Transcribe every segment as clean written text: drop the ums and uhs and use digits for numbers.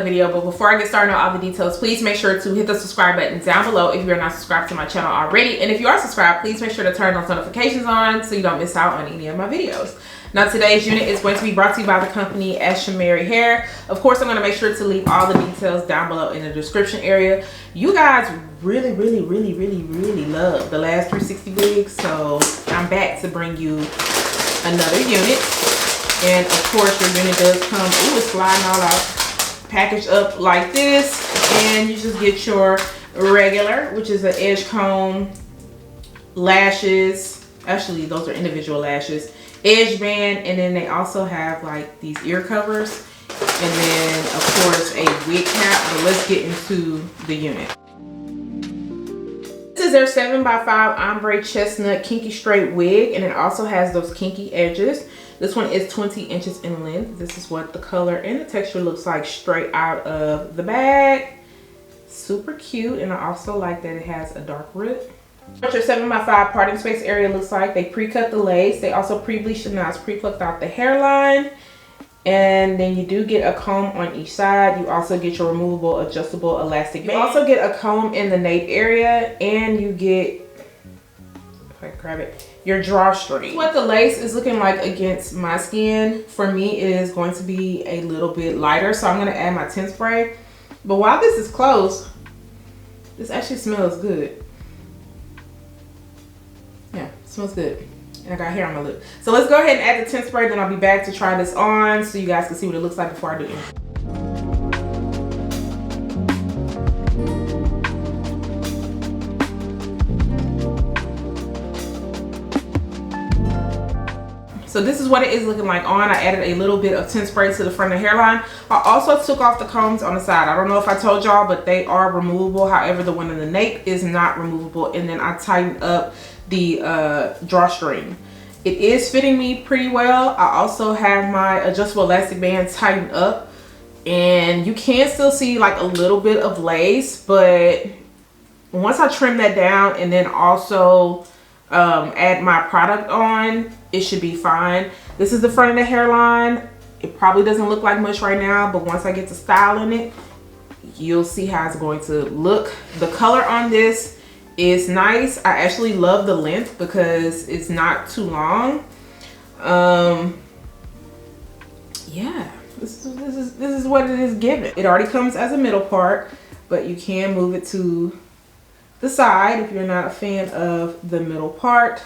video. But before I get started on all the details, please make sure to hit the subscribe button down below if you're not subscribed to my channel already. And if you are subscribed, please make sure to turn those notifications on so you don't miss out on any of my videos. Now today's unit is going to be brought to you by the company Ashimary Hair. Of course, I'm going to make sure to leave all the details down below in the description area. You guys really love the last 360 wigs, so I'm back to bring you another unit. And of course your unit does come, ooh, it's sliding all out, packaged up like this. And you just get your regular, which is an edge comb, lashes, actually those are individual lashes, edge band, and then they also have like these ear covers, and then of course a wig cap. But let's get into the unit. This is their 7x5 Ombre Chestnut Kinky Straight wig, and it also has those kinky edges. This one is 20 inches in length. This is what the color and the texture looks like straight out of the bag. Super cute, and I also like that it has a dark rip. What your 7x5 parting space area looks like. They pre-cut the lace. They also pre-bleached the knots, pre-plucked out the hairline. And then you do get a comb on each side. You also get your removable adjustable elastic band. You also get a comb in the nape area, and you get, if I can grab it, your drawstring. What the lace is looking like against my skin, for me, it is going to be a little bit lighter. So I'm going to add my tint spray. But while this is closed, this actually smells good. Yeah, it smells good. And I got hair on my lip. So let's go ahead and add the tint spray, then I'll be back to try this on so you guys can see what it looks like before I do it. So this is what it is looking like on. I added a little bit of tint spray to the front of the hairline. I also took off the combs on the side. I don't know if I told y'all, but they are removable. However, the one in the nape is not removable. And then I tightened up the drawstring. It is fitting me pretty well. I also have my adjustable elastic band tightened up, and you can still see like a little bit of lace, but once I trim that down and then also add my product on, it should be fine. This is the front of the hairline. It probably doesn't look like much right now, but once I get to styling it, you'll see how it's going to look. The color on this is nice. I actually love the length because it's not too long. Yeah, this is what it is given. It already comes as a middle part, but you can move it to the side if you're not a fan of the middle part.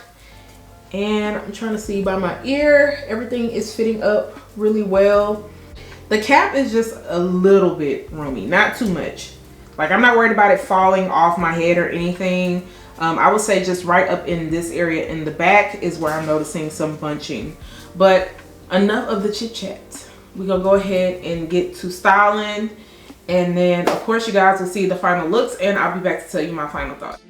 And I'm trying to see by my ear, everything is fitting up really well. The cap is just a little bit roomy, not too much. Like, I'm not worried about it falling off my head or anything. I would say just right up in this area in the back is where I'm noticing some bunching. But enough of the chit chat. We're gonna go ahead and get to styling. And then of course you guys will see the final looks, and I'll be back to tell you my final thoughts.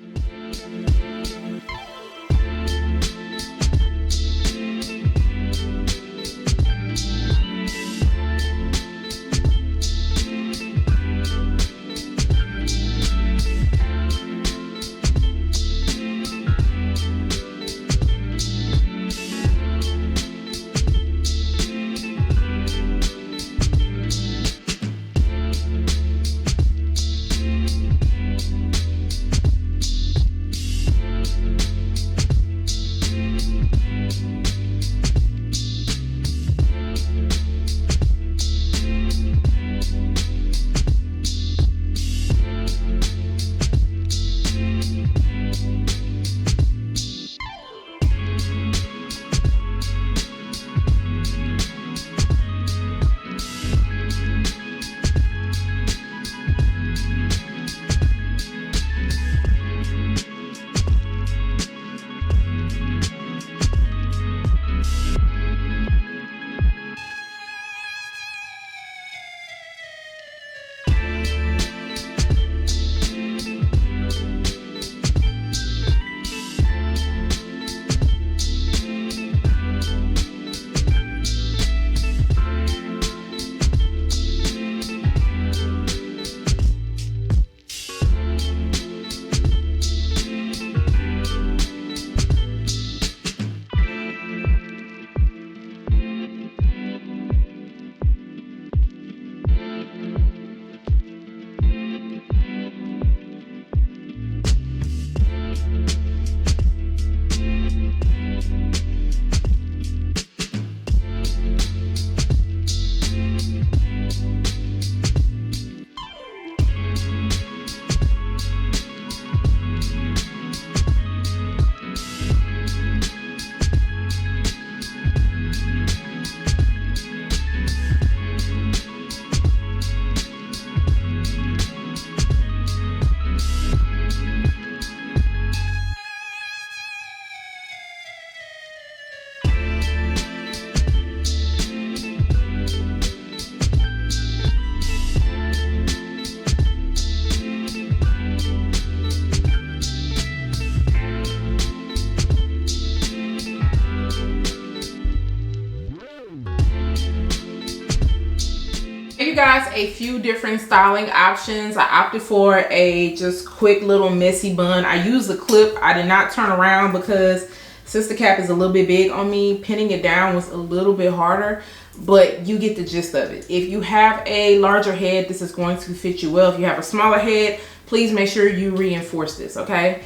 a few different styling options. I opted for a just quick little messy bun. I used a clip. I did not turn around because since the cap is a little bit big on me, pinning it down was a little bit harder, but you get the gist of it. If you have a larger head, this is going to fit you well. If you have a smaller head, please make sure you reinforce this, okay?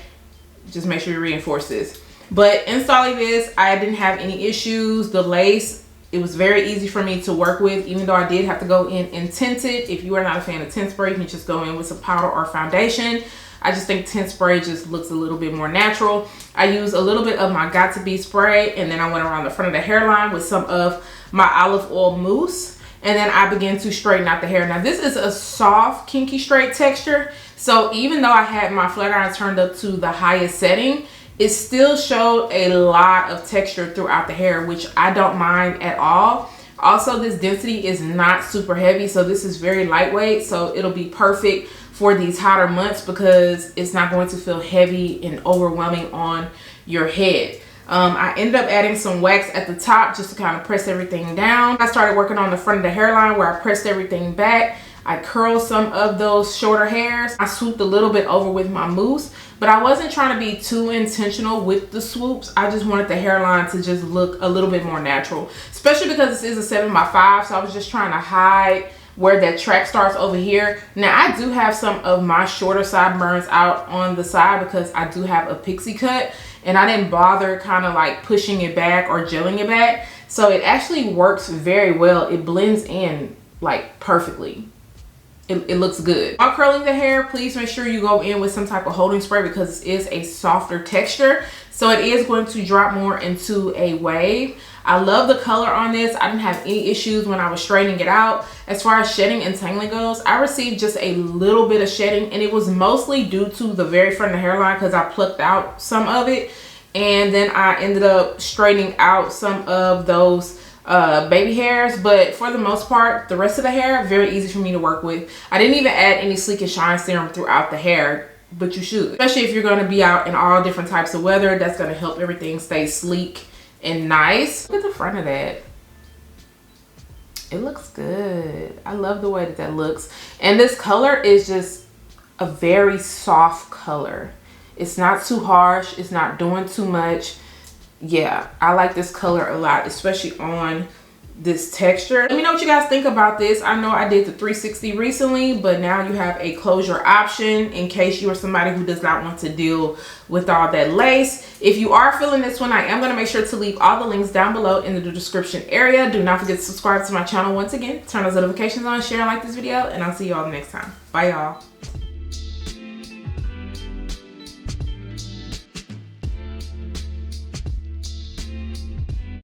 Just make sure you reinforce this. But installing this, I didn't have any issues. The lace, it was very easy for me to work with, even though I did have to go in and tint it. If you are not a fan of tint spray, you can just go in with some powder or foundation. I just think tint spray just looks a little bit more natural. I used a little bit of my Got To Be spray, and then I went around the front of the hairline with some of my olive oil mousse, and then I began to straighten out the hair. Now this is a soft kinky straight texture, so even though I had my flat iron turned up to the highest setting, it still showed a lot of texture throughout the hair, which I don't mind at all. Also, this density is not super heavy, so this is very lightweight, so it'll be perfect for these hotter months because it's not going to feel heavy and overwhelming on your head. I ended up adding some wax at the top just to kind of press everything down. I started working on the front of the hairline where I pressed everything back. I curled some of those shorter hairs. I swooped a little bit over with my mousse, but I wasn't trying to be too intentional with the swoops. I just wanted the hairline to just look a little bit more natural, especially because this is a 7x5, so I was just trying to hide where that track starts over here. Now I do have some of my shorter sideburns out on the side because I do have a pixie cut, and I didn't bother kind of like pushing it back or gelling it back, so it actually works very well. It blends in like perfectly. It looks good. While curling the hair, please make sure you go in with some type of holding spray because it is a softer texture, so it is going to drop more into a wave. I love the color on this. I didn't have any issues when I was straightening it out. As far as shedding and tangling goes, I received just a little bit of shedding, and it was mostly due to the very front of the hairline because I plucked out some of it, and then I ended up straightening out some of those baby hairs. But for the most part, the rest of the hair, very easy for me to work with. I didn't even add any Sleek and Shine serum throughout the hair, but you should, especially if you're going to be out in all different types of weather. That's going to help everything stay sleek and nice. Look at the front of that. It looks good. I love the way that that looks, and this color is just a very soft color. It's not too harsh, it's not doing too much. Yeah, I like this color a lot, especially on this texture. Let me know what you guys think about this. I know I did the 360 recently, but now you have a closure option in case you are somebody who does not want to deal with all that lace. If you are feeling this one, I am going to make sure to leave all the links down below in the description area. Do not forget to subscribe to my channel once again, turn those notifications on, share and like this video, and I'll see you all next time. Bye y'all.